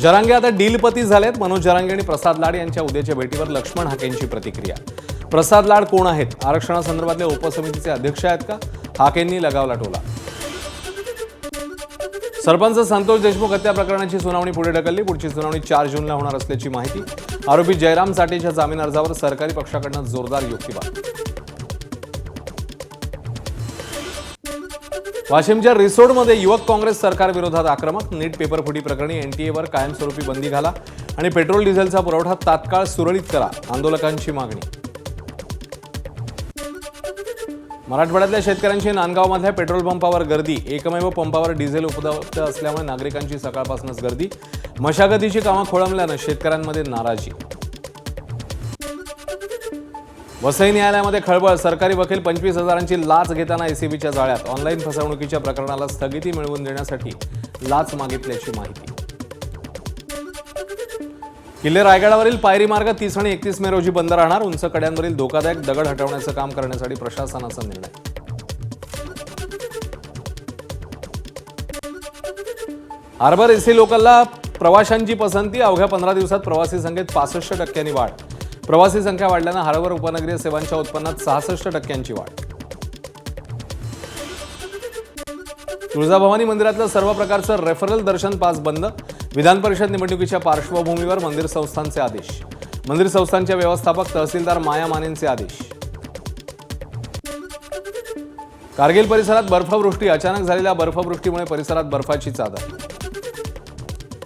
जरांगे आता डीलपती झालेत। मनोज जरांगे आणि प्रसाद लाड यांच्या उद्याच्या भेटीवर लक्ष्मण हाकेंची प्रतिक्रिया। प्रसाद लाड कोण आहेत? आरक्षणासंदर्भातले उपसमितीचे अध्यक्ष आहेत का? हाकेंनी लगावला टोला। सरपंच संतोष देशमुख हत्या प्रकरणाची सुनावणी पुढे ढकलली। पुढची सुनावणी 4 जूनला होणार असल्याची माहिती। आरोपी जयराम साठेच्या जामीन अर्जावर सरकारी पक्षाकडून जोरदार युक्तिवाद। वाशिमच्या रिसोडमध्ये युवक काँग्रेस सरकार विरोधात आक्रमक। नीट पेपर फुटी प्रकरणी एनटीएवर कायमस्वरूपी बंदी घाला आणि पेट्रोल डिझेलचा पुरवठा तात्काळ सुरळीत करा, आंदोलकांची मागणी। मराठवाड्यातल्या शेतकऱ्यांची नांदगावमधल्या पेट्रोल पंपावर गर्दी। एकमेव पंपावर डिझेल उपलब्ध असल्यामुळे नागरिकांची सकाळपासूनच गर्दी। मशागतीची कामं खोळंबल्यानं शेतकऱ्यांमध्ये नाराजी। वसई न्यायालयामध्ये खळबळ। सरकारी वकील 25,000ची लाच घेताना एसीबीच्या जाळ्यात। ऑनलाईन फसवणुकीच्या प्रकरणाला स्थगिती मिळवून देण्यासाठी लाच मागितल्याची माहिती। किल्ले रायगडावरील पायरी मार्ग 30 आणि 31 मे रोजी बंद राहणार। उंच कड्यांवरील धोकादायक दगड हटवण्याचं काम करण्यासाठी प्रशासनाचा निर्णय। हार्बर एसी लोकलला प्रवाशांची पसंती। अवघ्या 15 दिवसात प्रवासी संख्येत 65% वाढ। प्रवासी संख्या वाढल्यानं हार्बर उपनगरीय सेवांच्या उत्पन्नात 66% वाढ। तुळजाभवानी मंदिरातलं सर्व प्रकारचं रेफरल दर्शन पास बंद। विधान परिषद निवडणुकीच्या पार्श्वभूमीवर मंदिर संस्थांचे आदेश। मंदिर संस्थांच्या व्यवस्थापक तहसीलदार माया मानेंचे आदेश। कारगिल परिसरात बर्फवृष्टी। अचानक झालेल्या बर्फवृष्टीमुळे परिसरात बर्फाची चादर।